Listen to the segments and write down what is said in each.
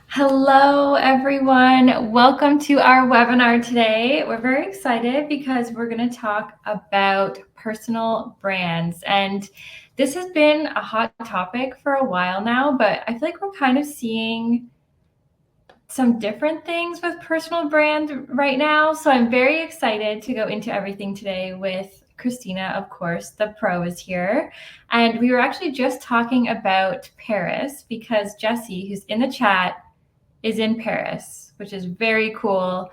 Hello, everyone. Welcome to our webinar today. We're very excited because we're going to talk about personal brands. And this has been a hot topic for a while now, but I feel like we're kind of seeing some different things with personal brand right now. So I'm very excited to go into everything today with Christina, of course, the pro is here. And we were actually just talking about Paris because Jesse, who's in the chat, is in Paris, which is very cool.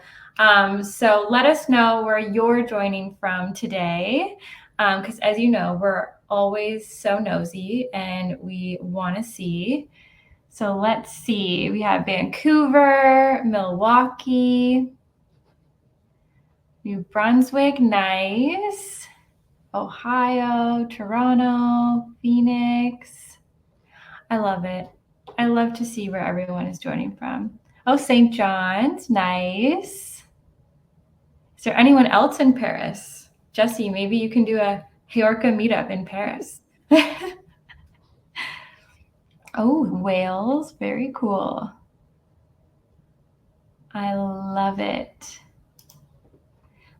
So let us know where you're joining from today, because as you know, we're always so nosy and we want to see. So let's see. We have Vancouver, Milwaukee, New Brunswick, nice. Ohio, Toronto, Phoenix. I love it. I love to see where everyone is joining from. Oh, St. John's, nice. Is there anyone else in Paris? Jesse, maybe you can do a HeyOrca meetup in Paris. Oh, Wales, very cool. I love it.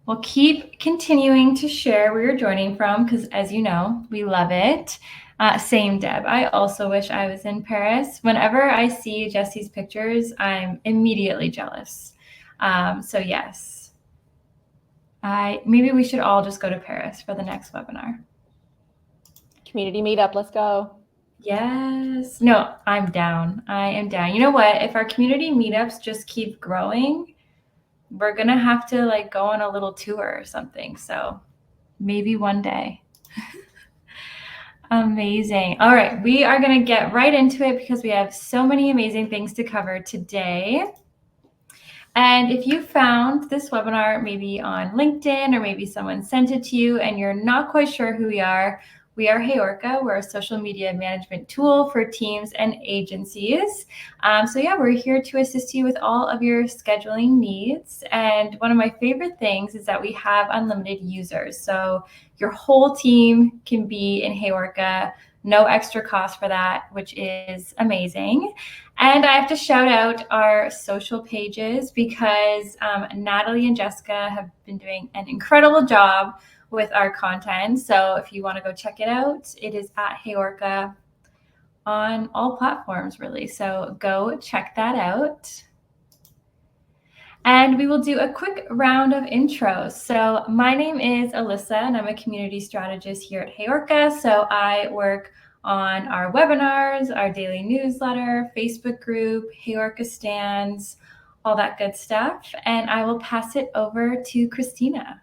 Well, keep continuing to share where you're joining from because, as you know, we love it. Same, Deb. I also wish I was in Paris. Whenever I see Jesse's pictures, I'm immediately jealous. So yes, maybe we should all just go to Paris for the next webinar. Community meetup, let's go. Yes. No, I'm down. I am down. You know what? If our community meetups just keep growing, we're going to have to go on a little tour or something. So maybe one day. Amazing. All right, we are going to get right into it because we have so many amazing things to cover today. And if you found this webinar maybe on LinkedIn or maybe someone sent it to you and you're not quite sure who we are HeyOrca. We're a social media management tool for teams and agencies. So yeah, we're here to assist you with all of your scheduling needs. And one of my favorite things is that we have unlimited users. So your whole team can be in HeyOrca, no extra cost for that, which is amazing. And I have to shout out our social pages because Natalie and Jessica have been doing an incredible job with our content. So if you want to go check it out, it is at HeyOrca on all platforms, really. So go check that out. And we will do a quick round of intros. So my name is Alyssa, and I'm a community strategist here at HeyOrca. So I work on our webinars, our daily newsletter, Facebook group, HeyOrca stands, all that good stuff. And I will pass it over to Christina.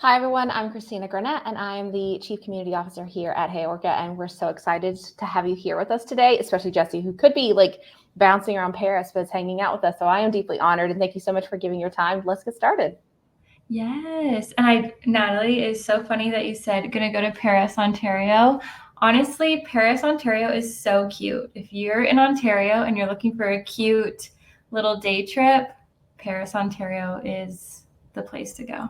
Hi, everyone. I'm Christina Garnett, and I'm the Chief Community Officer here at HeyOrca, and we're so excited to have you here with us today, especially Jesse, who could be bouncing around Paris, but is hanging out with us. So I am deeply honored, and thank you so much for giving your time. Let's get started. Yes. And Natalie, is so funny that you said going to go to Paris, Ontario. Honestly, Paris, Ontario is so cute. If you're in Ontario and you're looking for a cute little day trip, Paris, Ontario is the place to go.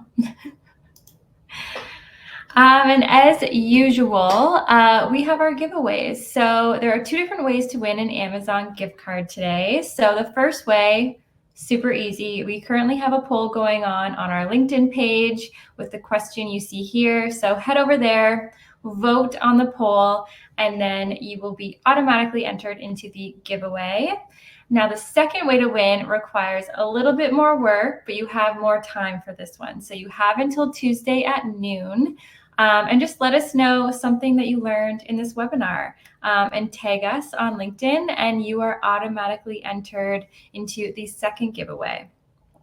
And as usual, we have our giveaways. So there are two different ways to win an Amazon gift card today. So the first way, super easy. We currently have a poll going on our LinkedIn page with the question you see here. So head over there, vote on the poll, and then you will be automatically entered into the giveaway. Now, the second way to win requires a little bit more work, but you have more time for this one. So you have until Tuesday at noon. And just let us know something that you learned in this webinar and tag us on LinkedIn, and you are automatically entered into the second giveaway.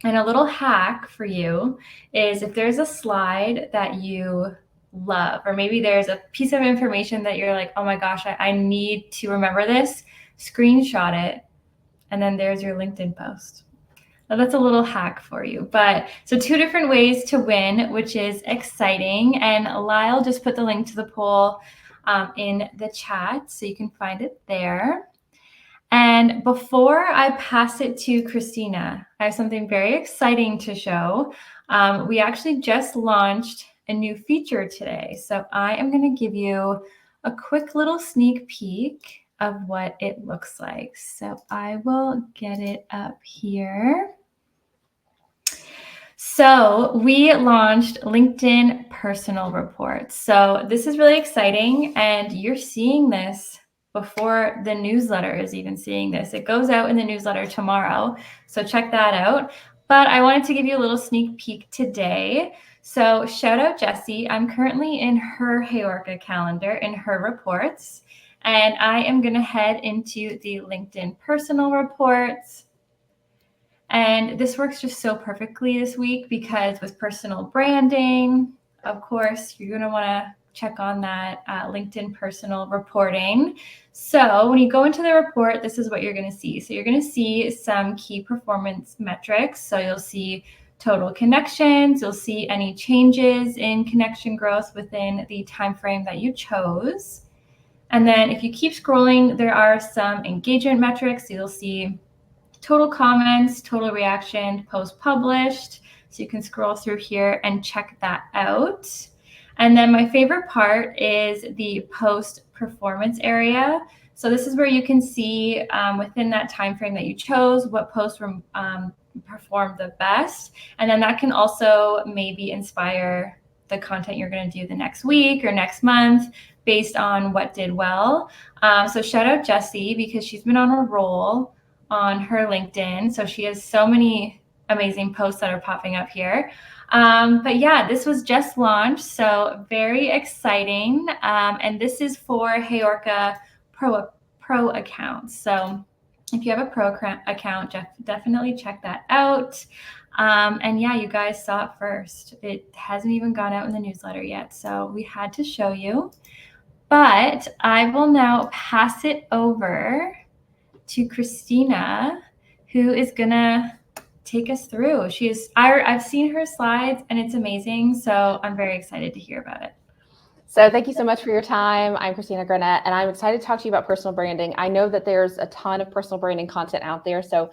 And a little hack for you is if there's a slide that you love, or maybe there's a piece of information that you're like, oh my gosh, I need to remember this, screenshot it, and then there's your LinkedIn post. Now, that's a little hack for you. But so two different ways to win, which is exciting. And Lyle just put the link to the poll in the chat, so you can find it there. And before I pass it to Christina, I have something very exciting to show. We actually just launched a new feature today. So I am going to give you a quick little sneak peek of what it looks like. So I will get it up here. So we launched LinkedIn personal reports. So this is really exciting, and you're seeing this before the newsletter is even seeing this. It goes out in the newsletter tomorrow, so check that out. But I wanted to give you a little sneak peek today. So shout out Jessie. I'm currently in her HeyOrca calendar, in her reports, and I am going to head into the LinkedIn personal reports. And this works just so perfectly this week because with personal branding, of course, you're going to want to check on that LinkedIn personal reporting. So when you go into the report, this is what you're going to see. So you're going to see some key performance metrics. So you'll see total connections. You'll see any changes in connection growth within the time frame that you chose. And then if you keep scrolling, there are some engagement metrics. So you'll see total comments, total reaction, post published. So you can scroll through here and check that out. And then my favorite part is the post performance area. So this is where you can see within that time frame that you chose what posts performed the best. And then that can also maybe inspire the content you're going to do the next week or next month based on what did well. So shout out Jessie because she's been on a roll on her LinkedIn. So she has so many amazing posts that are popping up here. But yeah, this was just launched, so very exciting. And this is for HeyOrca Pro accounts. So if you have a Pro account, definitely check that out. And yeah, you guys saw it first. It hasn't even gone out in the newsletter yet, so we had to show you. But I will now pass it over to Christina, who is gonna take us through. I've seen her slides and it's amazing. So I'm very excited to hear about it. So thank you so much for your time. I'm Christina Garnett, and I'm excited to talk to you about personal branding. I know that there's a ton of personal branding content out there. So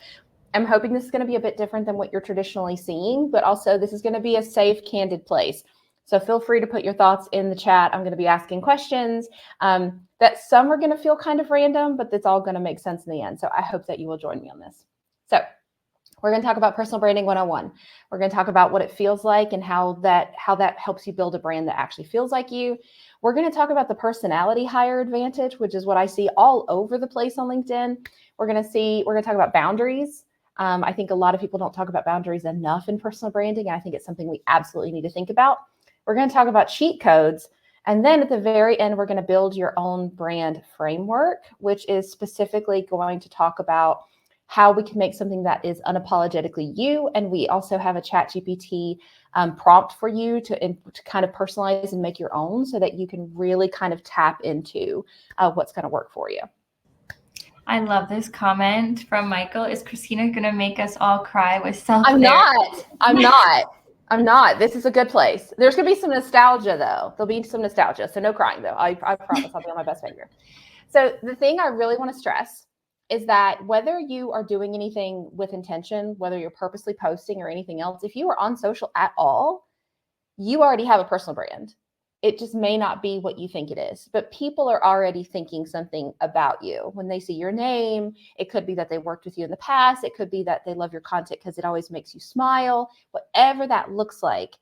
I'm hoping this is going to be a bit different than what you're traditionally seeing, but also this is going to be a safe, candid place. So feel free to put your thoughts in the chat. I'm going to be asking questions that some are going to feel kind of random, but that's all going to make sense in the end. So I hope that you will join me on this. So we're going to talk about personal branding 101. We're going to talk about what it feels like and how that helps you build a brand that actually feels like you. We're going to talk about the personality hire advantage, which is what I see all over the place on LinkedIn. We're going to talk about boundaries. I think a lot of people don't talk about boundaries enough in personal branding. I think it's something we absolutely need to think about. We're going to talk about cheat codes. And then at the very end, we're going to build your own brand framework, which is specifically going to talk about how we can make something that is unapologetically you. And we also have a ChatGPT prompt for you to kind of personalize and make your own so that you can really kind of tap into what's going to work for you. I love this comment from Michael. Is Christina going to make us all cry with self-therapy? I'm not. This is a good place. There's going to be some nostalgia, though. There'll be some nostalgia. So no crying, though. I promise I'll be on my best behavior. So the thing I really want to stress is that whether you are doing anything with intention, whether you're purposely posting or anything else, if you are on social at all, you already have a personal brand. It just may not be what you think it is, but people are already thinking something about you. When they see your name, it could be that they worked with you in the past. It could be that they love your content because it always makes you smile. Whatever that looks like,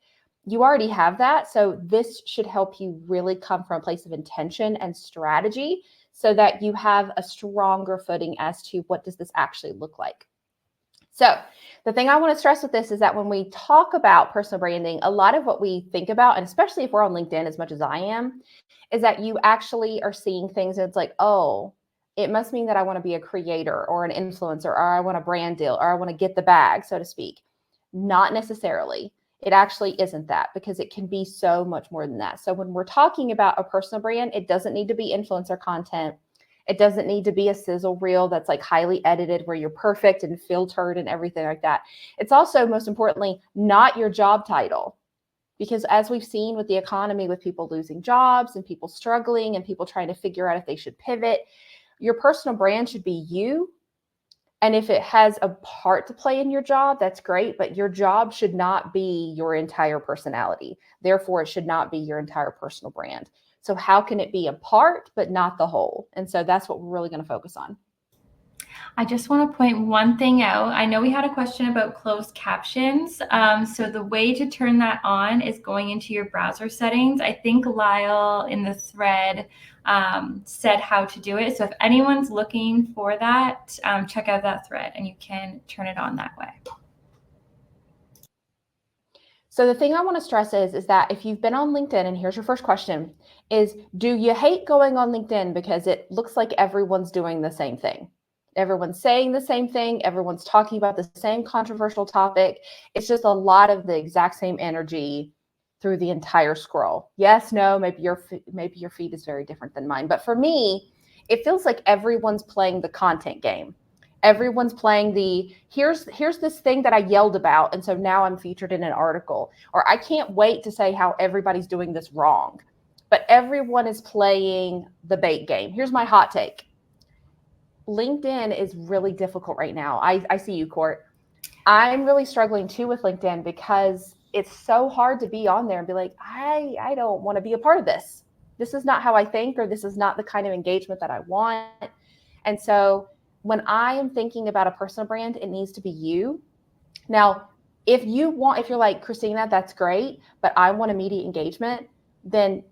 you already have that. So this should help you really come from a place of intention and strategy so that you have a stronger footing as to what does this actually look like. So the thing I want to stress with this is that when we talk about personal branding, a lot of what we think about, and especially if we're on LinkedIn as much as I am, is that you actually are seeing things and it's like, oh, it must mean that I want to be a creator or an influencer, or I want a brand deal, or I want to get the bag, so to speak. Not necessarily. It actually isn't that, because it can be so much more than that. So when we're talking about a personal brand, it doesn't need to be influencer content. It doesn't need to be a sizzle reel that's like highly edited where you're perfect and filtered and everything like that. It's also, most importantly, not your job title. Because as we've seen with the economy, with people losing jobs and people struggling and people trying to figure out if they should pivot, your personal brand should be you. And if it has a part to play in your job, that's great, but your job should not be your entire personality. Therefore, it should not be your entire personal brand. So how can it be a part, but not the whole? And so that's what we're really going to focus on. I just want to point one thing out. I know we had a question about closed captions. So the way to turn that on is going into your browser settings. I think Lyle in the thread said how to do it. So if anyone's looking for that, check out that thread and you can turn it on that way. So the thing I want to stress is that if you've been on LinkedIn, and here's your first question, is do you hate going on LinkedIn because it looks like everyone's doing the same thing? Everyone's saying the same thing. Everyone's talking about the same controversial topic. It's just a lot of the exact same energy through the entire scroll. Yes, no, maybe your feed is very different than mine. But for me, it feels like everyone's playing the content game. Everyone's playing the here's this thing that I yelled about, and so now I'm featured in an article. Or I can't wait to say how everybody's doing this wrong. But everyone is playing the bait game. Here's my hot take. LinkedIn is really difficult right now. I see you, Court. I'm really struggling too with LinkedIn because it's so hard to be on there and be like, I don't want to be a part of this. This is not how I think, or this is not the kind of engagement that I want. And so when I am thinking about a personal brand, it needs to be you. Now, if you're like, Christina, that's great, but I want immediate engagement, then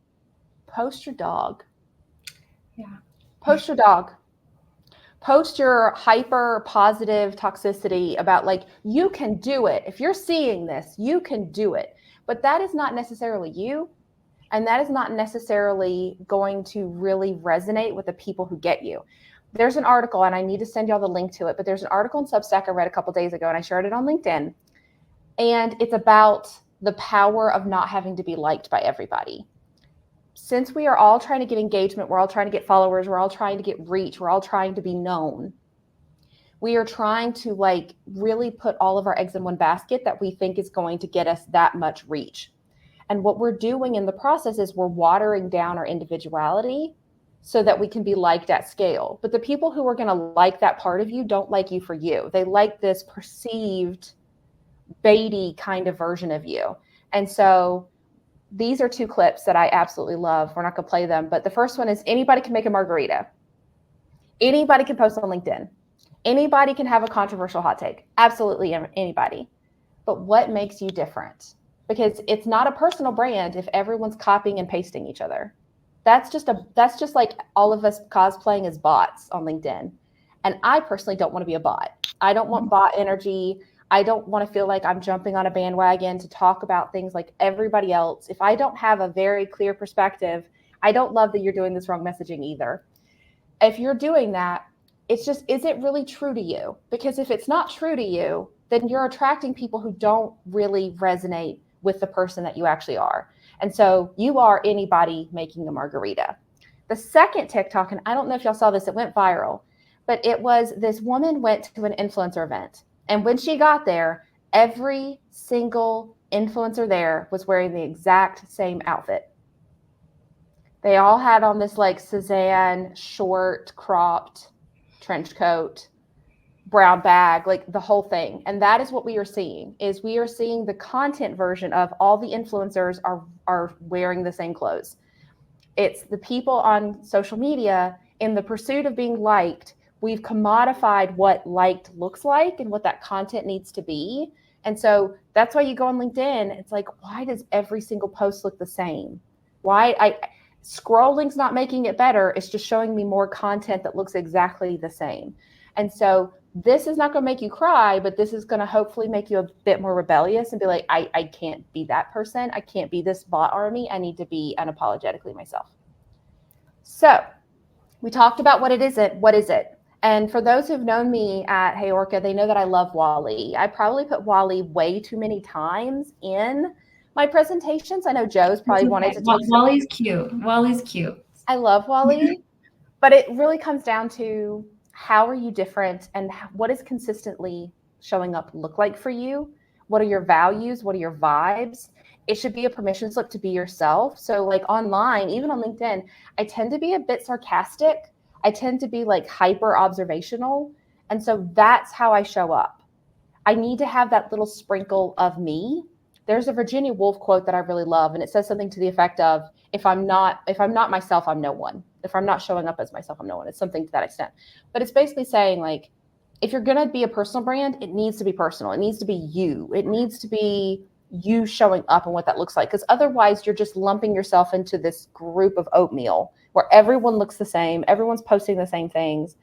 post your dog. Yeah. Post your dog. Post your hyper positive toxicity about like, you can do it. If you're seeing this, you can do it. But that is not necessarily you. And that is not necessarily going to really resonate with the people who get you. There's an article, and I need to send y'all the link to it, but there's an article in Substack I read a couple days ago, and I shared it on LinkedIn. And it's about the power of not having to be liked by everybody. Since we are all trying to get engagement, we're all trying to get followers, we're all trying to get reach, we're all trying to be known. We are trying to like really put all of our eggs in one basket that we think is going to get us that much reach. And what we're doing in the process is we're watering down our individuality so that we can be liked at scale. But the people who are going to like that part of you don't like you for you. They like this perceived baity kind of version of you. And so these are two clips that I absolutely love. We're not going to play them, but the first one is anybody can make a margarita. Anybody can post on LinkedIn. Anybody can have a controversial hot take. Absolutely anybody. But what makes you different? Because it's not a personal brand if everyone's copying and pasting each other. That's just like all of us cosplaying as bots on LinkedIn. And I personally don't want to be a bot. I don't want bot energy. I don't want to feel like I'm jumping on a bandwagon to talk about things like everybody else. If I don't have a very clear perspective, I don't love that you're doing this wrong messaging either. If you're doing that, it's just, is it really true to you? Because if it's not true to you, then you're attracting people who don't really resonate with the person that you actually are. And so you are anybody making a margarita. The second TikTok, and I don't know if y'all saw this, it went viral, but it was this woman went to an influencer event. And when she got there, every single influencer there was wearing the exact same outfit. They all had on this like Suzanne short cropped trench coat, brown bag, like the whole thing. And that is what we are seeing, is we are seeing the content version of all the influencers are wearing the same clothes. It's the people on social media in the pursuit of being liked. We've commodified what liked looks like and what that content needs to be. And so that's why you go on LinkedIn. It's like, why does every single post look the same? Scrolling's not making it better. It's just showing me more content that looks exactly the same. And so this is not going to make you cry, but this is going to hopefully make you a bit more rebellious and be like, I can't be that person. I can't be this bot army. I need to be unapologetically myself. So we talked about what it isn't. What is it? And for those who've known me at HeyOrca, they know that I love Wally. I probably put Wally way too many times in my presentations. I know Joe's probably wanted to take Wally's cute. Wally's cute. I love Wally, but it really comes down to how are you different and what is consistently showing up look like for you? What are your values? What are your vibes? It should be a permission slip to be yourself. So like online, even on LinkedIn, I tend to be a bit sarcastic. I tend to be like hyper observational. And so that's how I show up. I need to have that little sprinkle of me, there's a Virginia Woolf quote that I really love, and it says something to the effect of, if I'm not myself, I'm no one. If I'm not showing up as myself, I'm no one. It's something to that extent. But it's basically saying, like, if you're going to be a personal brand, it needs to be personal. It needs to be you. It needs to be you showing up and what that looks like. Because otherwise, you're just lumping yourself into this group of oatmeal where everyone looks the same. Everyone's posting the same things.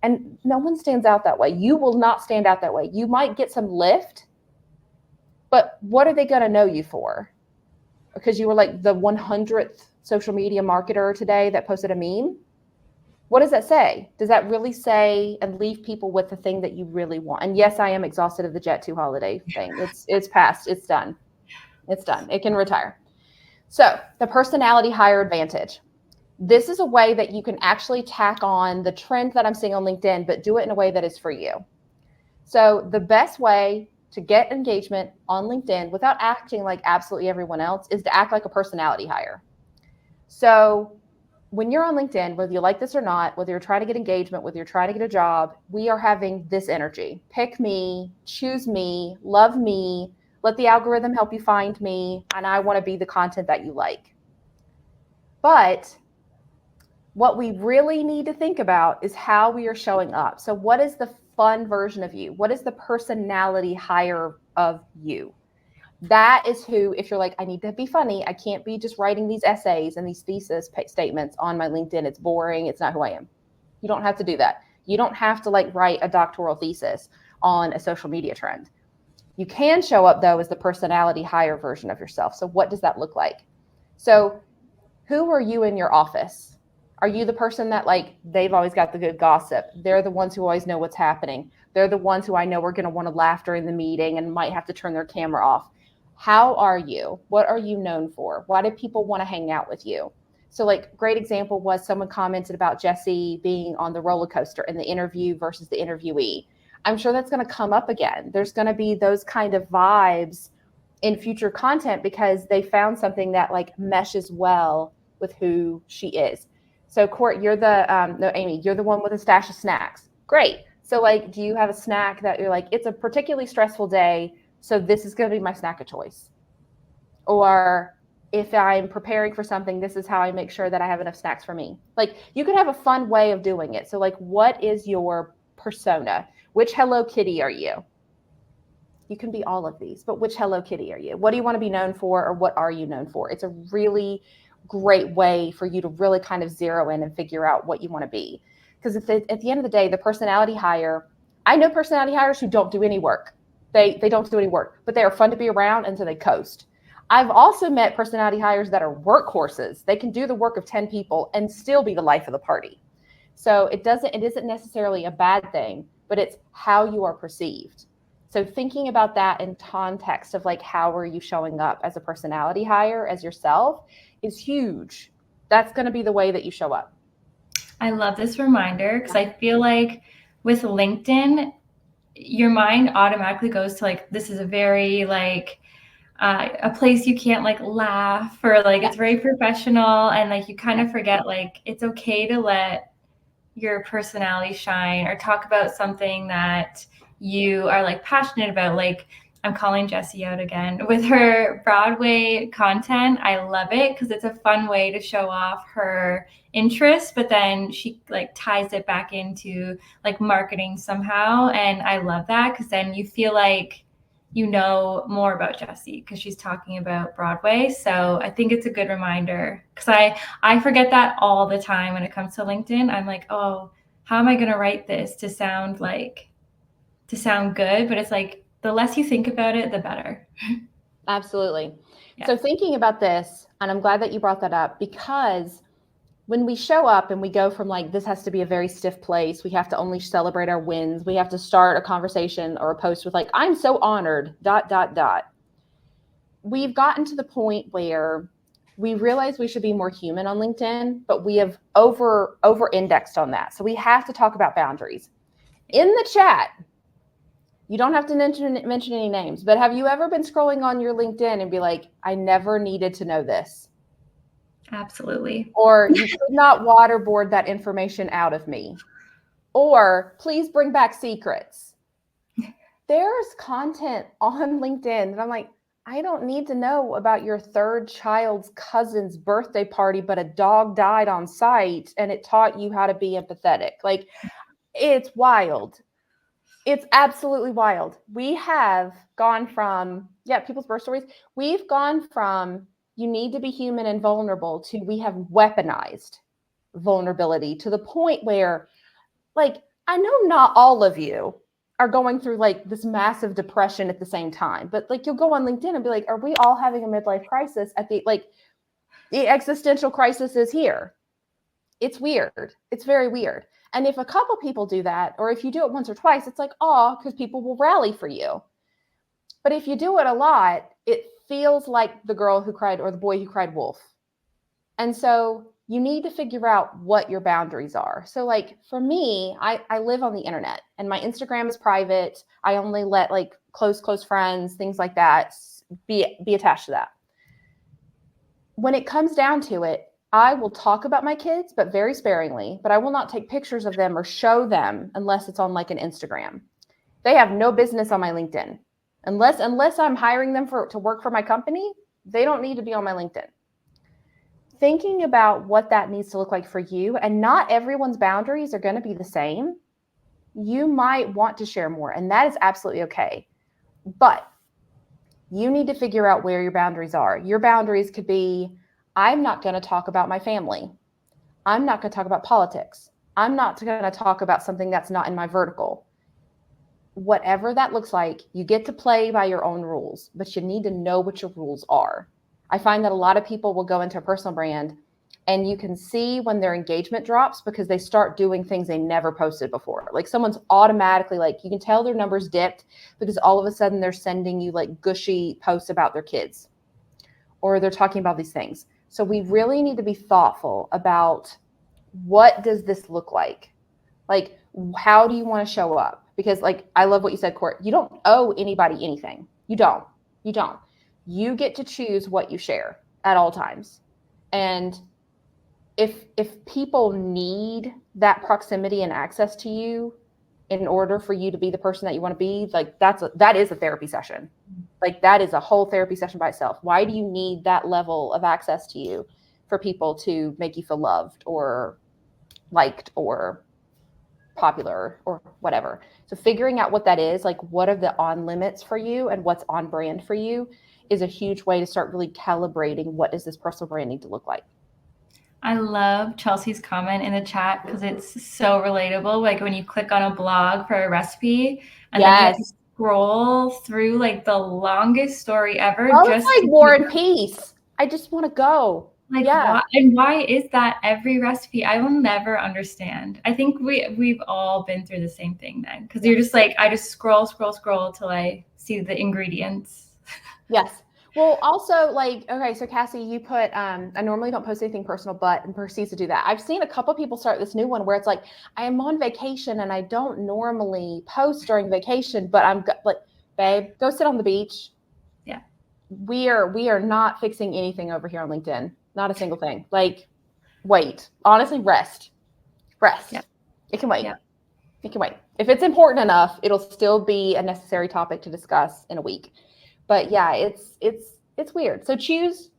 And no one stands out that way. You will not stand out that way. You might get some lift, but what are they going to know you for? Because you were like the 100th social media marketer today that posted a meme? What does that say? Does that really say and leave people with the thing that you really want? And yes, I am exhausted of the Jet2 holiday thing. It's past. It's done. It's done. It can retire. So the personality hire advantage. This is a way that you can actually tack on the trend that I'm seeing on LinkedIn, but do it in a way that is for you. So the best way to get engagement on LinkedIn without acting like absolutely everyone else is to act like a personality hire. So when you're on LinkedIn, whether you like this or not, whether you're trying to get engagement, whether you're trying to get a job, we are having this energy. Pick me, choose me, love me, let the algorithm help you find me, and I want to be the content that you like. But what we really need to think about is how we are showing up. So what is the fun version of you? What is the personality hire of you? That is who, if you're like, I need to be funny, I can't be just writing these essays and these thesis statements on my LinkedIn. It's boring. It's not who I am. You don't have to do that. You don't have to like write a doctoral thesis on a social media trend. You can show up though as the personality hire version of yourself. So what does that look like? So who are you in your office? Are you the person that like, they've always got the good gossip? They're the ones who always know what's happening. They're the ones who I know are going to want to laugh during the meeting and might have to turn their camera off. How are you? What are you known for? Why do people want to hang out with you? So like, great example was someone commented about Jessie being on the roller coaster in the interview versus the interviewee. I'm sure that's going to come up again. There's going to be those kind of vibes in future content because they found something that like meshes well with who she is. So Court, you're the, Amy, you're the one with a stash of snacks. Great. So like, do you have a snack that you're like, it's a particularly stressful day, so this is going to be my snack of choice? Or if I'm preparing for something, this is how I make sure that I have enough snacks for me. Like, you can have a fun way of doing it. So like, what is your persona? Which Hello Kitty are you? You can be all of these, but which Hello Kitty are you? What do you want to be known for, or what are you known for? It's a really great way for you to really kind of zero in and figure out what you want to be. Because at the end of the day, the personality hire, I know personality hires who don't do any work. They don't do any work, but they are fun to be around, and so they coast. I've also met personality hires that are workhorses. They can do the work of 10 people and still be the life of the party. So it isn't necessarily a bad thing, but it's how you are perceived. So thinking about that in context of like, how are you showing up as a personality hire, as yourself, is huge. That's going to be the way that you show up. I love this reminder because I feel like with LinkedIn, your mind automatically goes to like, this is a very like a place you can't like laugh, or like it's very professional, and like you kind of forget like it's okay to let your personality shine or talk about something that you are like passionate about. Like, I'm calling Jessie out again with her Broadway content. I love it because it's a fun way to show off her interest, but then she like ties it back into like marketing somehow. And I love that because then you feel like you know more about Jessie because she's talking about Broadway. So I think it's a good reminder because I forget that all the time when it comes to LinkedIn. I'm like, oh, how am I going to write this to sound good? But it's like, the less you think about it, the better. Absolutely. Yeah. So thinking about this, and I'm glad that you brought that up, because when we show up and we go from like, this has to be a very stiff place, we have to only celebrate our wins, we have to start a conversation or a post with like, I'm so honored, ... We've gotten to the point where we realize we should be more human on LinkedIn, but we have over indexed on that. So we have to talk about boundaries. In the chat, you don't have to mention any names, but have you ever been scrolling on your LinkedIn and be like, I never needed to know this? Absolutely. Or you could not waterboard that information out of me. Or please bring back secrets. There's content on LinkedIn that I'm like, I don't need to know about your third child's cousin's birthday party, but a dog died on site and it taught you how to be empathetic. Like, it's wild. It's absolutely wild. We have gone from, people's birth stories. We've gone from you need to be human and vulnerable to we have weaponized vulnerability to the point where, like, I know not all of you are going through like this massive depression at the same time, but like you'll go on LinkedIn and be like, are we all having a midlife crisis at the existential crisis is here. It's weird. It's very weird. And if a couple people do that, or if you do it once or twice, it's like, oh, because people will rally for you. But if you do it a lot, it feels like the girl who cried or the boy who cried wolf. And so you need to figure out what your boundaries are. So like for me, I live on the internet and my Instagram is private. I only let like close friends, things like that be attached to that. When it comes down to it, I will talk about my kids, but very sparingly, but I will not take pictures of them or show them unless it's on like an Instagram. They have no business on my LinkedIn. Unless I'm hiring them to work for my company, they don't need to be on my LinkedIn. Thinking about what that needs to look like for you, and not everyone's boundaries are going to be the same. You might want to share more, and that is absolutely okay. But you need to figure out where your boundaries are. Your boundaries could be, I'm not going to talk about my family. I'm not going to talk about politics. I'm not going to talk about something that's not in my vertical. Whatever that looks like, you get to play by your own rules, but you need to know what your rules are. I find that a lot of people will go into a personal brand and you can see when their engagement drops because they start doing things they never posted before. Like someone's automatically like, you can tell their numbers dipped because all of a sudden they're sending you like gushy posts about their kids or they're talking about these things. So we really need to be thoughtful about what does this look like? Like, how do you want to show up? Because like, I love what you said, Court. You don't owe anybody anything. You don't. You get to choose what you share at all times. And if people need that proximity and access to you in order for you to be the person that you want to be, like that is a therapy session. Like that is a whole therapy session by itself. Why do you need that level of access to you for people to make you feel loved or liked or popular or whatever? So figuring out what that is, like what are the on limits for you and what's on brand for you is a huge way to start really calibrating what does this personal brand need to look like. I love Chelsea's comment in the chat because it's so relatable. Like when you click on a blog for a recipe and then you have to scroll through like the longest story ever. Just like War and Peace. I just want to go. Like, why is that every recipe? I will never understand. I think we've all been through the same thing then because you're just like, I just scroll till I see the ingredients. Yes. Well, also like, okay, so Cassie, you put, I normally don't post anything personal, but and proceeds to do that. I've seen a couple people start this new one where it's like, I am on vacation and I don't normally post during vacation, but I'm like, babe, go sit on the beach. Yeah. We are not fixing anything over here on LinkedIn. Not a single thing. Like, wait, honestly, rest. Yeah. It can wait. Yeah. It can wait. If it's important enough, it'll still be a necessary topic to discuss in a week. But yeah, it's weird. So choose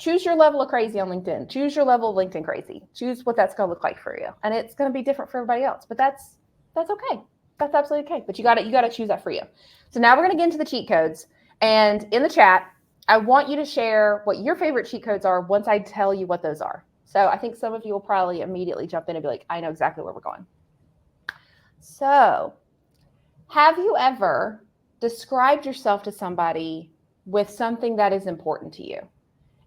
your level of crazy on LinkedIn. Choose your level of LinkedIn crazy. Choose what that's going to look like for you. And it's going to be different for everybody else, but that's okay. That's absolutely okay. But you got to choose that for you. So now we're going to get into the cheat codes. And in the chat, I want you to share what your favorite cheat codes are once I tell you what those are. So I think some of you will probably immediately jump in and be like, I know exactly where we're going. So have you ever described yourself to somebody with something that is important to you?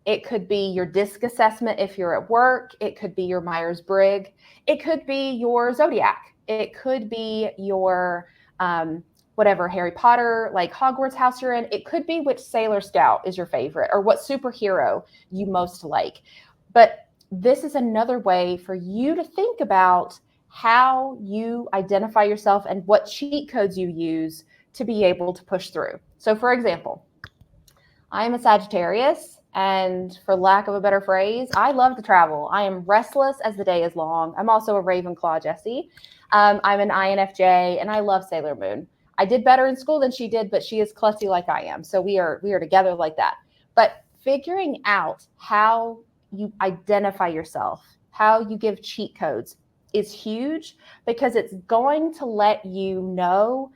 It could be your DISC assessment if you're at work. It could be your Myers-Briggs. It could be your Zodiac. It could be your whatever Harry Potter, like Hogwarts house you're in. It could be which Sailor Scout is your favorite or what superhero you most like. But this is another way for you to think about how you identify yourself and what cheat codes you use to be able to push through. So for example, I am a Sagittarius, and for lack of a better phrase, I love to travel. I am restless as the day is long. I'm also a Ravenclaw, Jessie. I'm an INFJ, and I love Sailor Moon. I did better in school than she did, but she is klutzy like I am. So we are together like that. But figuring out how you identify yourself, how you give cheat codes is huge, because it's going to let you know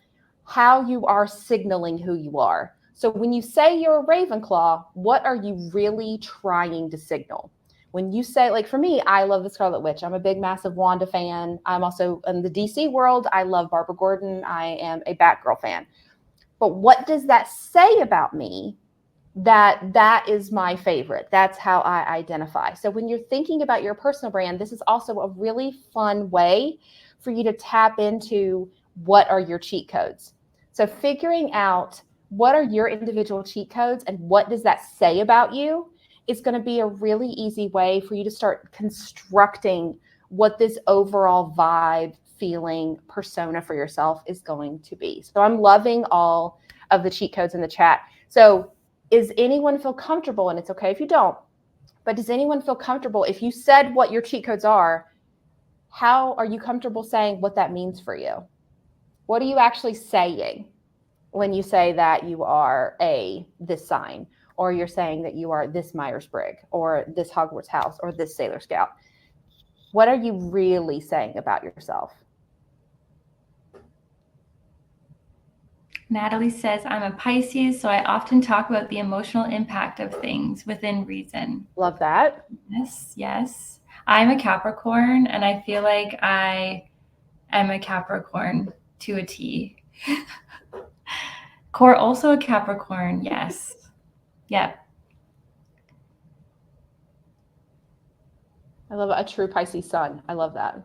how you are signaling who you are. So when you say you're a Ravenclaw, what are you really trying to signal? When you say, like for me, I love the Scarlet Witch. I'm a big, massive Wanda fan. I'm also in the DC world. I love Barbara Gordon. I am a Batgirl fan. But what does that say about me? That is my favorite. That's how I identify. So when you're thinking about your personal brand, this is also a really fun way for you to tap into what are your cheat codes. So figuring out what are your individual cheat codes and what does that say about you is going to be a really easy way for you to start constructing what this overall vibe, feeling, persona for yourself is going to be. So I'm loving all of the cheat codes in the chat. So is anyone feel comfortable, and it's okay if you don't, but does anyone feel comfortable if you said what your cheat codes are? How are you comfortable saying what that means for you? What are you actually saying when you say that you are this sign, or you're saying that you are this Myers-Briggs, or this Hogwarts house, or this Sailor Scout? What are you really saying about yourself? Natalie says, I'm a Pisces, so I often talk about the emotional impact of things within reason. Love that. Yes, yes. I'm a Capricorn, and I feel like I am a Capricorn to a T. Core also a Capricorn, yes. Yep. I love a true Pisces sun. I love that.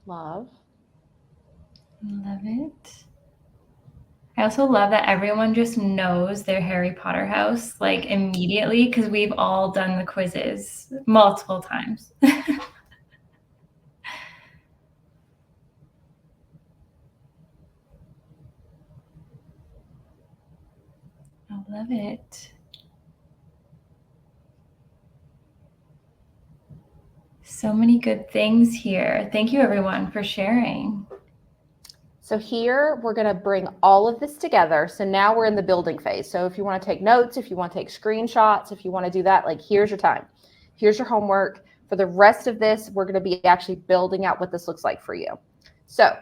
Love it. I also love that everyone just knows their Harry Potter house like immediately, because we've all done the quizzes multiple times. I love it. So many good things here. Thank you, everyone, for sharing. So here we're going to bring all of this together. So now we're in the building phase. So if you want to take notes, if you want to take screenshots, if you want to do that, like here's your time. Here's your homework. For the rest of this, we're going to be actually building out what this looks like for you. So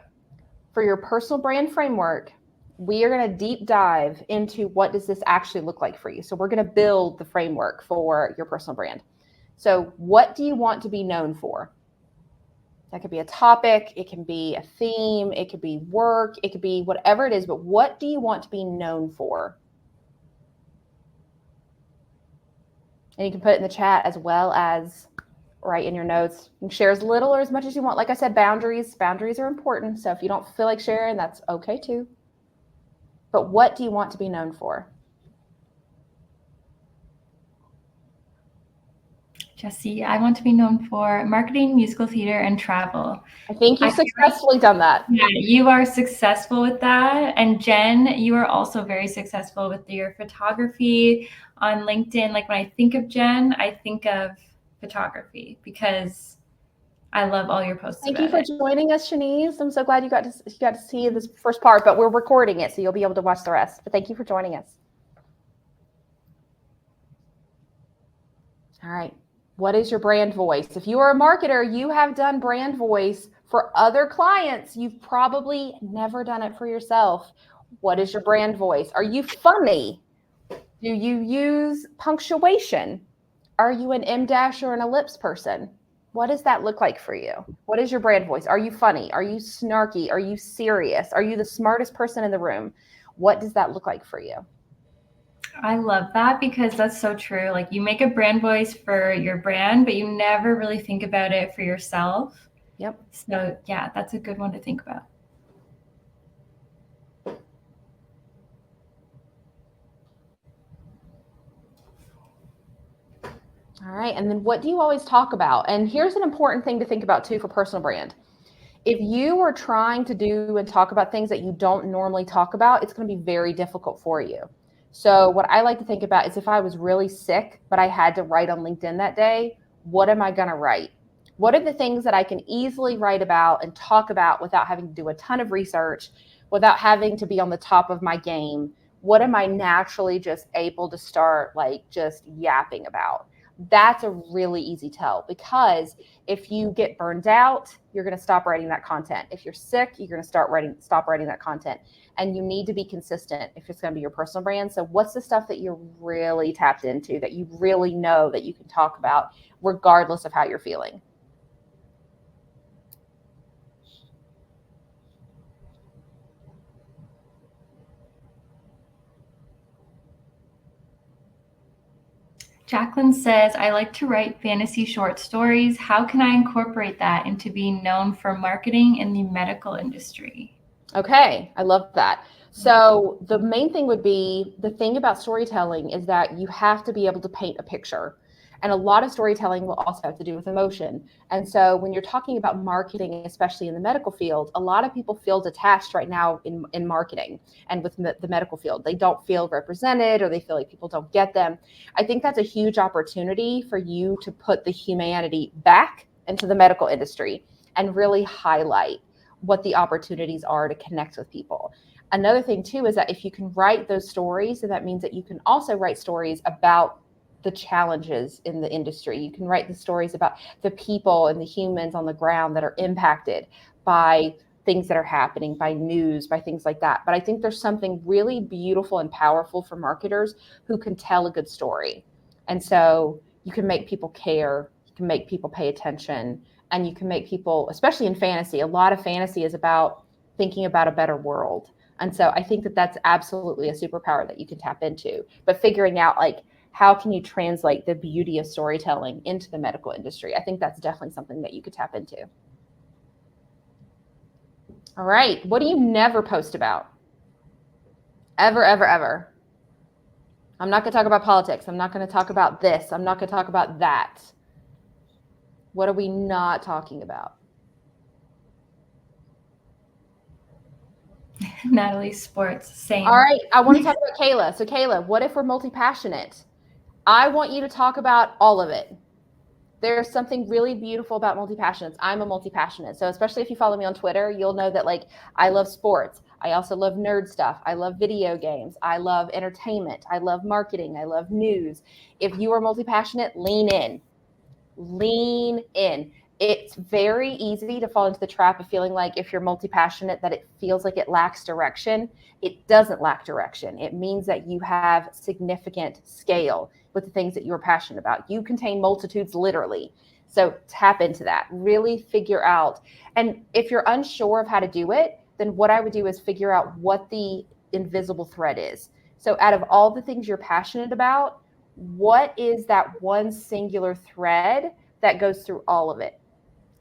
for your personal brand framework, we are going to deep dive into what does this actually look like for you. So we're going to build the framework for your personal brand. So what do you want to be known for? That could be a topic, it can be a theme, it could be work, it could be whatever it is, but what do you want to be known for? And you can put it in the chat as well as write in your notes. You can share as little or as much as you want. Like I said, boundaries are important. So if you don't feel like sharing, that's okay too. But what do you want to be known for? Jesse, I want to be known for marketing, musical theater, and travel. I think you've successfully done that. Yeah, you are successful with that. And Jen, you are also very successful with your photography on LinkedIn. Like when I think of Jen, I think of photography because I love all your posts. Thank you for joining us, Shanice. I'm so glad you got to see this first part, but we're recording it, so you'll be able to watch the rest. But thank you for joining us. All right. What is your brand voice? If you are a marketer, you have done brand voice for other clients. You've probably never done it for yourself. What is your brand voice? Are you funny? Do you use punctuation? Are you an em-dash or an ellipse person? What does that look like for you? What is your brand voice? Are you funny? Are you snarky? Are you serious? Are you the smartest person in the room? What does that look like for you? I love that because that's so true. Like you make a brand voice for your brand, but you never really think about it for yourself. Yep. So yeah, that's a good one to think about. All right. And then what do you always talk about? And here's an important thing to think about too for personal brand. If you are trying to do and talk about things that you don't normally talk about, it's going to be very difficult for you. So what I like to think about is if I was really sick, but I had to write on LinkedIn that day, what am I going to write? What are the things that I can easily write about and talk about without having to do a ton of research, without having to be on the top of my game? What am I naturally just able to start like just yapping about? That's a really easy tell, because if you get burned out, you're going to stop writing that content. If you're sick, you're going to stop writing that content. And you need to be consistent if it's going to be your personal brand. So what's the stuff that you're really tapped into, that you really know that you can talk about regardless of how you're feeling? Jacqueline says, I like to write fantasy short stories. How can I incorporate that into being known for marketing in the medical industry? Okay, I love that. So the main thing would be, the thing about storytelling is that you have to be able to paint a picture. And a lot of storytelling will also have to do with emotion. And so when you're talking about marketing, especially in the medical field, a lot of people feel detached right now in marketing and with the medical field. They don't feel represented, or they feel like people don't get them. I think that's a huge opportunity for you to put the humanity back into the medical industry and really highlight what the opportunities are to connect with people. Another thing too is that if you can write those stories, then that means that you can also write stories about the challenges in the industry. You can write the stories about the people and the humans on the ground that are impacted by things that are happening, by news, by things like that. But I think there's something really beautiful and powerful for marketers who can tell a good story. And so you can make people care, you can make people pay attention, and you can make people, especially in fantasy, a lot of fantasy is about thinking about a better world. And so I think that that's absolutely a superpower that you can tap into. But figuring out, like, how can you translate the beauty of storytelling into the medical industry? I think that's definitely something that you could tap into. All right. What do you never post about? Ever, ever, ever. I'm not going to talk about politics. I'm not going to talk about this. I'm not going to talk about that. What are we not talking about? Natalie, sports, same. All right. I want to talk about Kayla. So Kayla, what if we're multi-passionate? I want you to talk about all of it. There's something really beautiful about multi-passionates. I'm a multi-passionate. So especially if you follow me on Twitter, you'll know that, like, I love sports. I also love nerd stuff. I love video games. I love entertainment. I love marketing. I love news. If you are multi-passionate, lean in. Lean in. It's very easy to fall into the trap of feeling like, if you're multi-passionate, that it feels like it lacks direction. It doesn't lack direction. It means that you have significant scale with the things that you're passionate about. You contain multitudes, literally. So tap into that. Really figure out. And if you're unsure of how to do it, then what I would do is figure out what the invisible thread is. So out of all the things you're passionate about, what is that one singular thread that goes through all of it?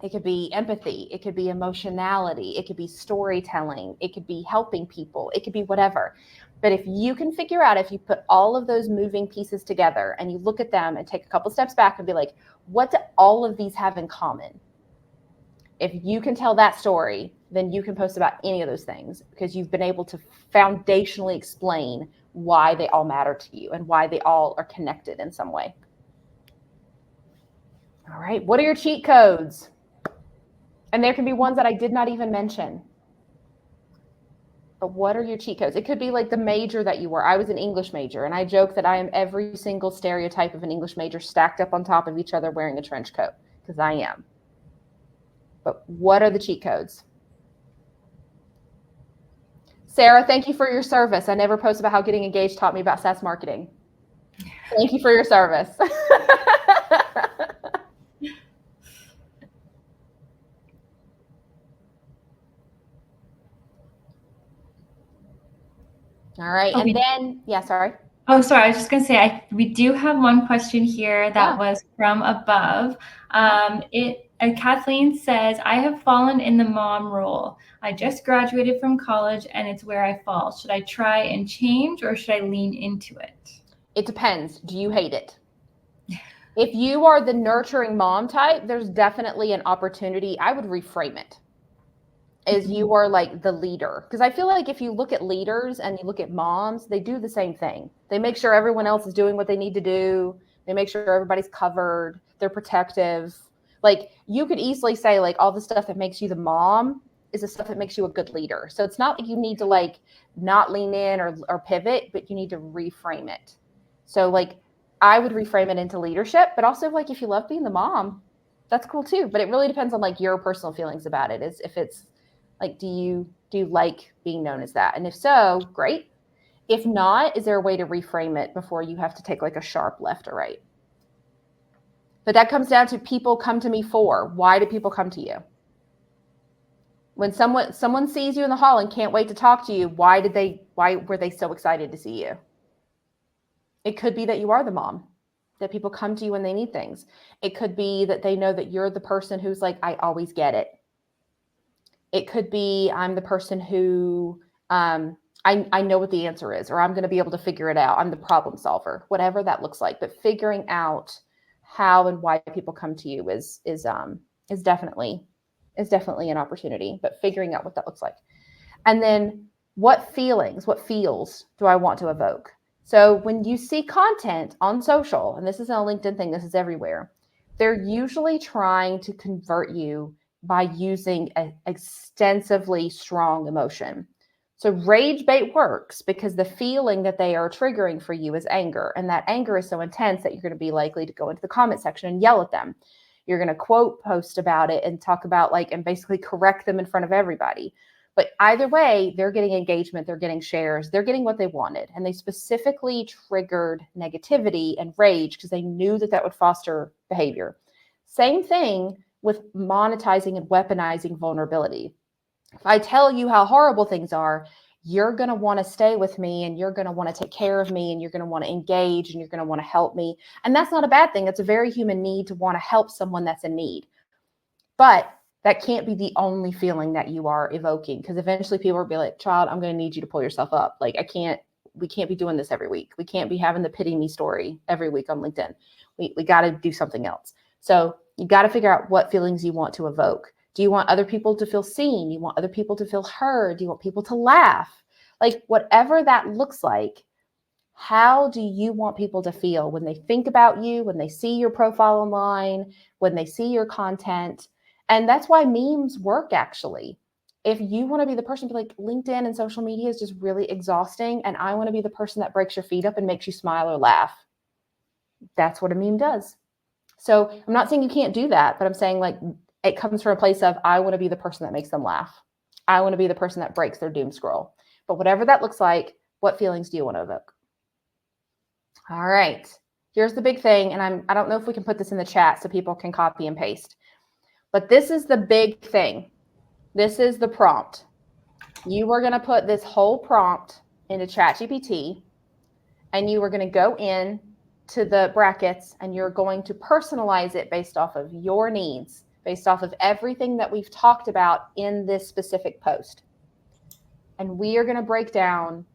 It could be empathy. It could be emotionality. It could be storytelling. It could be helping people. It could be whatever. But if you can figure out, if you put all of those moving pieces together and you look at them and take a couple steps back and be like, what do all of these have in common? If you can tell that story, then you can post about any of those things, because you've been able to foundationally explain why they all matter to you and why they all are connected in some way. All right. What are your cheat codes? And there can be ones that I did not even mention. But what are your cheat codes? It could be like the major that you were. I was an English major, and I joke that I am every single stereotype of an English major stacked up on top of each other wearing a trench coat, because I am. But what are the cheat codes? Sarah, thank you for your service. I never post about how getting engaged taught me about SaaS marketing. Thank you for your service. All right. Okay. And then, yeah, sorry. Oh, sorry. I was just going to say, we do have one question here that was from above. Kathleen says, I have fallen in the mom role. I just graduated from college and it's where I fall. Should I try and change, or should I lean into it? It depends. Do you hate it? If you are the nurturing mom type, there's definitely an opportunity. I would reframe it. is you are like the leader. Because I feel like if you look at leaders and you look at moms, they do the same thing. They make sure everyone else is doing what they need to do. They make sure everybody's covered. They're protective. Like you could easily say like all the stuff that makes you the mom is the stuff that makes you a good leader. So it's not like you need to like not lean in or pivot, but you need to reframe it. So like I would reframe it into leadership, but also like if you love being the mom, that's cool too. But it really depends on like your personal feelings about it. Is if it's like, do you like being known as that? And if so, great. If not, is there a way to reframe it before you have to take like a sharp left or right? But that comes down to people come to me for. Why do people come to you? When someone sees you in the hall and can't wait to talk to you, why were they so excited to see you? It could be that you are the mom, that people come to you when they need things. It could be that they know that you're the person who's like, I always get it. It could be I'm the person who I know what the answer is, or I'm going to be able to figure it out. I'm the problem solver, whatever that looks like. But figuring out how and why people come to you is definitely an opportunity. But figuring out what that looks like, and then what feels do I want to evoke? So when you see content on social, and this isn't a LinkedIn thing, this is everywhere, they're usually trying to convert you by using an extensively strong emotion. So rage bait works because the feeling that they are triggering for you is anger. And that anger is so intense that you're going to be likely to go into the comment section and yell at them. You're going to quote post about it and talk about like, and basically correct them in front of everybody. But either way, they're getting engagement, they're getting shares, they're getting what they wanted. And they specifically triggered negativity and rage because they knew that that would foster behavior. Same thing with monetizing and weaponizing vulnerability. If I tell you how horrible things are, you're going to want to stay with me and you're going to want to take care of me and you're going to want to engage and you're going to want to help me. And that's not a bad thing. It's a very human need to want to help someone that's in need. But that can't be the only feeling that you are evoking, because eventually people will be like, child, I'm going to need you to pull yourself up. Like we can't be doing this every week. We can't be having the pity me story every week on LinkedIn. We got to do something else. So you got to figure out what feelings you want to evoke. Do you want other people to feel seen? You want other people to feel heard? Do you want people to laugh? Like whatever that looks like, how do you want people to feel when they think about you, when they see your profile online, when they see your content? And that's why memes work, actually. If you want to be the person, be like, LinkedIn and social media is just really exhausting, and I want to be the person that breaks your feet up and makes you smile or laugh. That's what a meme does. So I'm not saying you can't do that, but I'm saying like it comes from a place of I want to be the person that makes them laugh. I want to be the person that breaks their doom scroll. But whatever that looks like, what feelings do you want to evoke? All right. Here's the big thing, and I don't know if we can put this in the chat so people can copy and paste. But this is the big thing. This is the prompt. You are going to put this whole prompt into ChatGPT, and you are going to go in to the brackets, and you're going to personalize it based off of your needs, based off of everything that we've talked about in this specific post. And we are going to break down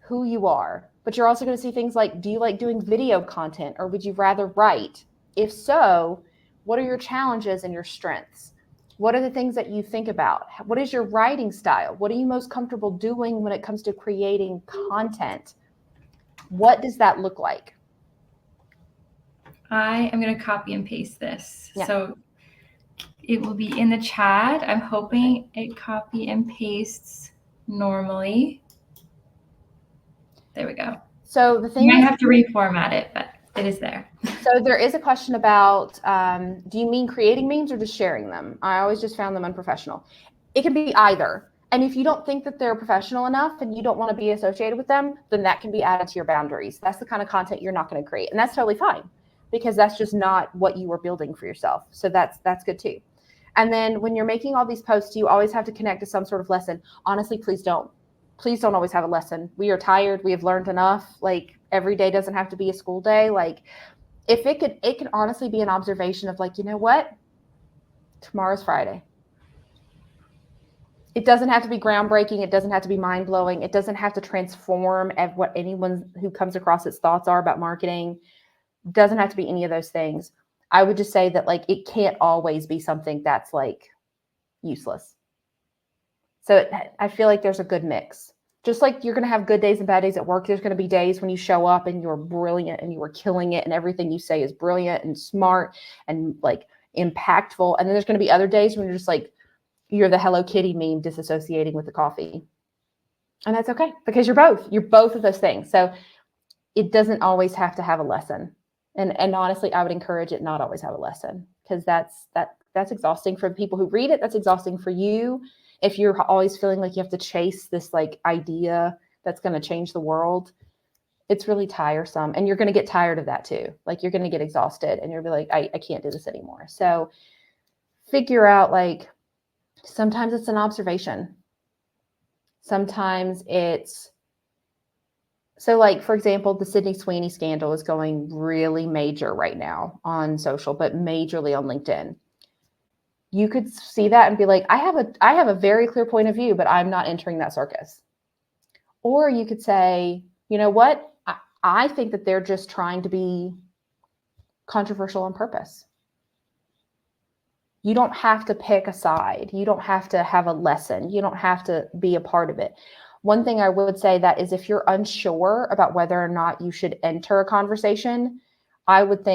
who you are. But you're also going to see things like, do you like doing video content, or would you rather write? If so, what are your challenges and your strengths? What are the things that you think about? What is your writing style? What are you most comfortable doing when it comes to creating content? What does that look like? I am going to copy and paste this. Yeah. So it will be in the chat. I'm hoping it copy and pastes normally. There we go. So the thing you might have to reformat it, but it is there. So there is a question about, do you mean creating memes or just sharing them? I always just found them unprofessional. It can be either. And if you don't think that they're professional enough and you don't want to be associated with them, then that can be added to your boundaries. That's the kind of content you're not going to create. And that's totally fine, because that's just not what you were building for yourself. So that's good too. And then when you're making all these posts, you always have to connect to some sort of lesson. Honestly, please don't always have a lesson. We are tired. We have learned enough. Like every day doesn't have to be a school day. Like if it could honestly be an observation of like, you know what? Tomorrow's Friday. It doesn't have to be groundbreaking. It doesn't have to be mind blowing. It doesn't have to transform what anyone who comes across its thoughts are about marketing. It doesn't have to be any of those things. I would just say that like, it can't always be something that's like useless. So I feel like there's a good mix. Just like you're going to have good days and bad days at work, there's going to be days when you show up and you're brilliant and you are killing it and everything you say is brilliant and smart and like impactful. And then there's going to be other days when you're just like, you're the Hello Kitty meme disassociating with the coffee. And that's okay because you're both of those things. So it doesn't always have to have a lesson. And honestly, I would encourage it not always have a lesson, because that's exhausting for the people who read it. That's exhausting for you. If you're always feeling like you have to chase this like idea that's going to change the world, it's really tiresome. And you're going to get tired of that too. Like you're going to get exhausted and you'll be like, I can't do this anymore. So figure out, like, sometimes it's an observation. Sometimes it's, so like, for example, the Sydney Sweeney scandal is going really major right now on social, but majorly on LinkedIn. You could see that and be like, I have a very clear point of view, but I'm not entering that circus. Or you could say, you know what? I think that they're just trying to be controversial on purpose. You don't have to pick a side. You don't have to have a lesson. You don't have to be a part of it. One thing I would say that is, if you're unsure about whether or not you should enter a conversation, I would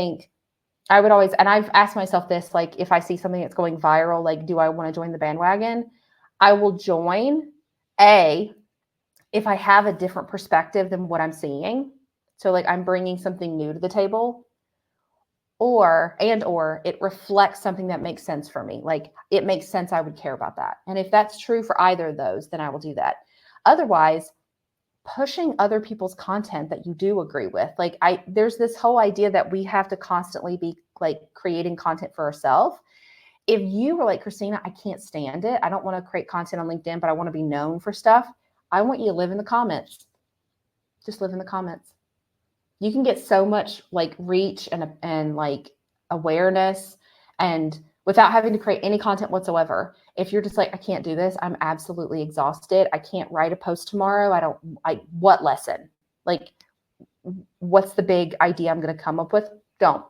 always, and I've asked myself this, like, if I see something that's going viral, like, do I want to join the bandwagon? I will join, if I have a different perspective than what I'm seeing. So like I'm bringing something new to the table, or it reflects something that makes sense for me. Like it makes sense, I would care about that. And if that's true for either of those, then I will do that. Otherwise, pushing other people's content that you do agree with. Like there's this whole idea that we have to constantly be like creating content for ourselves. If you were like, Christina, I can't stand it. I don't want to create content on LinkedIn, but I want to be known for stuff. I want you to live in the comments. Just live in the comments. You can get so much like reach and like awareness, and without having to create any content whatsoever. If you're just like, I can't do this, I'm absolutely exhausted, I can't write a post tomorrow, what lesson? Like, what's the big idea I'm going to come up with? Don't.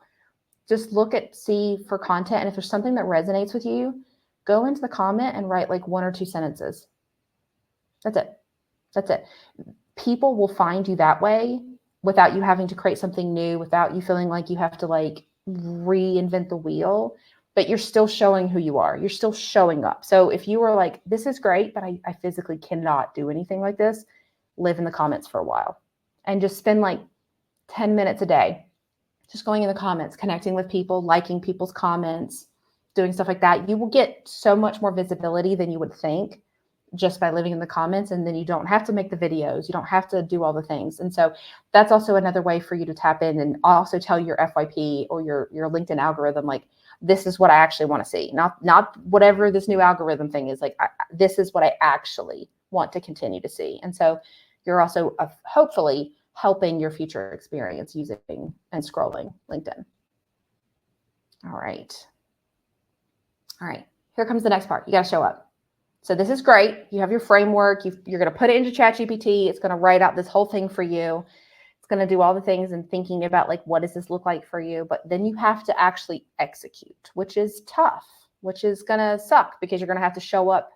Just see for content. And if there's something that resonates with you, go into the comment and write like 1 or 2 sentences. That's it. People will find you that way without you having to create something new, without you feeling like you have to like reinvent the wheel, but you're still showing who you are. You're still showing up. So if you were like, this is great, but I physically cannot do anything like this, live in the comments for a while and just spend like 10 minutes a day just going in the comments, connecting with people, liking people's comments, doing stuff like that. You will get so much more visibility than you would think just by living in the comments. And then you don't have to make the videos. You don't have to do all the things. And so that's also another way for you to tap in and also tell your FYP or your LinkedIn algorithm, like, this is what I actually want to see. Not whatever this new algorithm thing is. Like, this is what I actually want to continue to see. And so you're also hopefully helping your future experience using and scrolling LinkedIn. All right. Here comes the next part. You got to show up. So this is great. You have your framework. You're going to put it into ChatGPT. It's going to write out this whole thing for you. It's going to do all the things and thinking about like, what does this look like for you? But then you have to actually execute, which is tough, which is going to suck because you're going to have to show up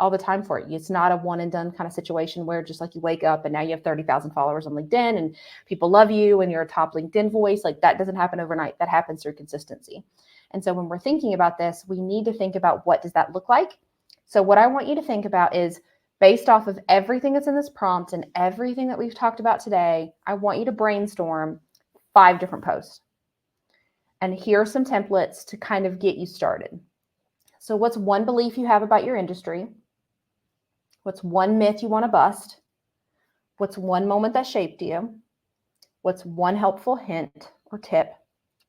all the time for it. It's not a one and done kind of situation where just like you wake up and now you have 30,000 followers on LinkedIn and people love you and you're a top LinkedIn voice. Like that doesn't happen overnight. That happens through consistency. And so when we're thinking about this, we need to think about, what does that look like? So what I want you to think about is, based off of everything that's in this prompt and everything that we've talked about today, I want you to brainstorm 5 different posts. And here are some templates to kind of get you started. So what's one belief you have about your industry? What's one myth you want to bust? What's one moment that shaped you? What's one helpful hint or tip?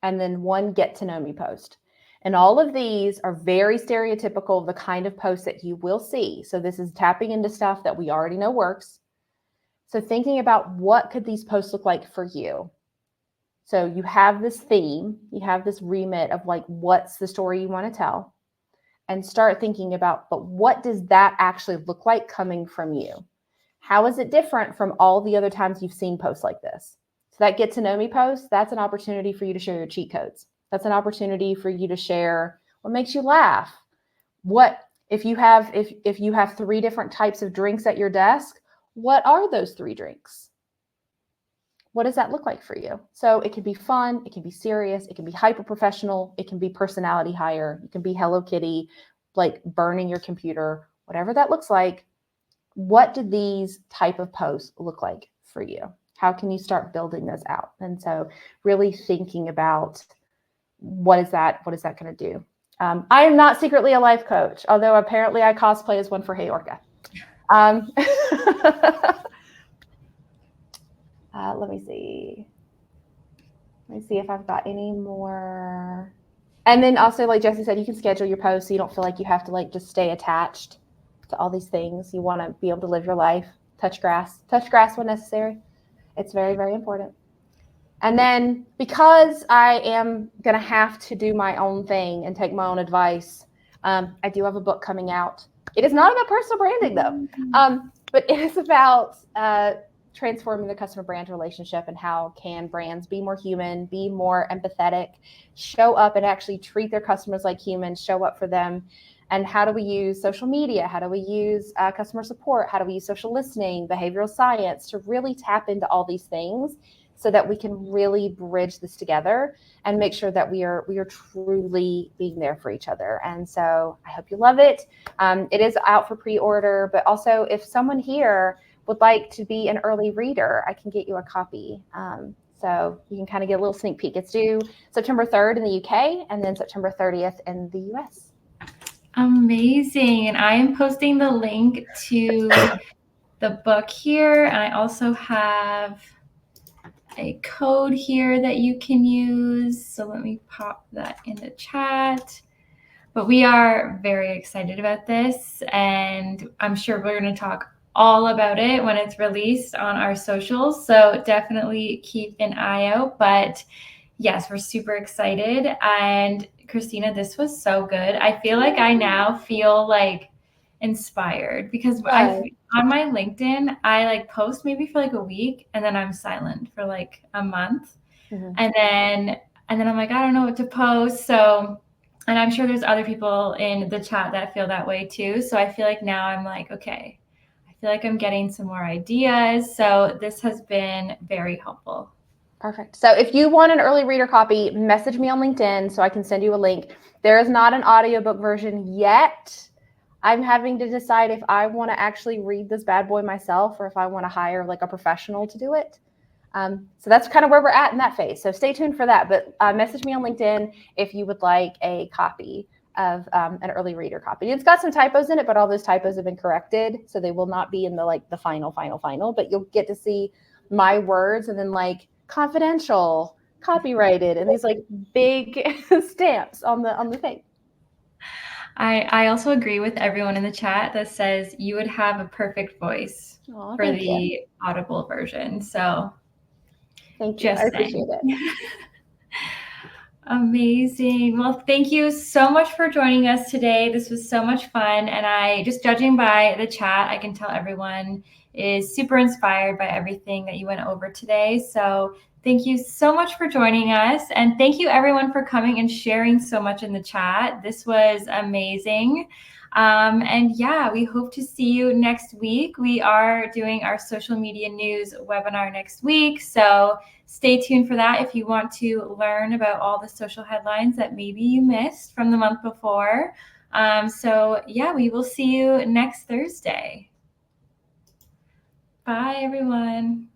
And then one get to know me post. And all of these are very stereotypical of the kind of posts that you will see. So this is tapping into stuff that we already know works. So thinking about, what could these posts look like for you? So you have this theme, you have this remit of like, what's the story you want to tell? And start thinking about, but what does that actually look like coming from you? How is it different from all the other times you've seen posts like this? So that get to know me post, that's an opportunity for you to share your cheat codes. That's an opportunity for you to share what makes you laugh. What If you have 3 different types of drinks at your desk, what are those 3 drinks? What does that look like for you? So it can be fun, it can be serious, it can be hyper professional, it can be personality hire, it can be Hello Kitty, like burning your computer, whatever that looks like. What do these type of posts look like for you? How can you start building those out? And so really thinking about what is that going to do? I am not secretly a life coach, although apparently I cosplay as one for HeyOrca. Let me see. Let me see if I've got any more. And then also, like Jesse said, you can schedule your posts so you don't feel like you have to like just stay attached to all these things. You want to be able to live your life, touch grass when necessary. It's very, very important. And then because I am going to have to do my own thing and take my own advice, I do have a book coming out. It is not about personal branding though, but it is about transforming the customer brand relationship and how can brands be more human, be more empathetic, show up and actually treat their customers like humans, show up for them. And how do we use social media? How do we use customer support? How do we use social listening, behavioral science to really tap into all these things so that we can really bridge this together and make sure that we are truly being there for each other. And so I hope you love it. It is out for pre-order, but also if someone here would like to be an early reader, I can get you a copy. So you can kind of get a little sneak peek. It's due September 3rd in the UK and then September 30th in the US. Amazing. And I am posting the link to the book here. And I also have a code here that you can use. So let me pop that in the chat. But we are very excited about this. And I'm sure we're going to talk all about it when it's released on our socials. So definitely keep an eye out. But yes, we're super excited. And Christina, this was so good. I feel like I now feel like inspired because on my LinkedIn, I like post maybe for like a week and then I'm silent for like a month. Mm-hmm. And then I'm like, I don't know what to post. So, and I'm sure there's other people in the chat that feel that way too. So I feel like now I'm like, okay, I feel like I'm getting some more ideas. So this has been very helpful. Perfect. So if you want an early reader copy, message me on LinkedIn so I can send you a link. There is not an audiobook version yet. I'm having to decide if I want to actually read this bad boy myself or if I want to hire like a professional to do it. So that's kind of where we're at in that phase. So stay tuned for that. But message me on LinkedIn if you would like a copy of an early reader copy. It's got some typos in it, but all those typos have been corrected. So they will not be in the final, but you'll get to see my words and then like confidential, copyrighted, and these like big stamps on the thing. I also agree with everyone in the chat that says you would have a perfect voice for the Audible version. So thank you. I appreciate it. Amazing. Well, thank you so much for joining us today. This was so much fun. And I just judging by the chat, I can tell everyone is super inspired by everything that you went over today. So thank you so much for joining us. And thank you everyone for coming and sharing so much in the chat. This was amazing. And yeah, we hope to see you next week. We are doing our social media news webinar next week. So stay tuned for that if you want to learn about all the social headlines that maybe you missed from the month before. So yeah, we will see you next Thursday. Bye, everyone.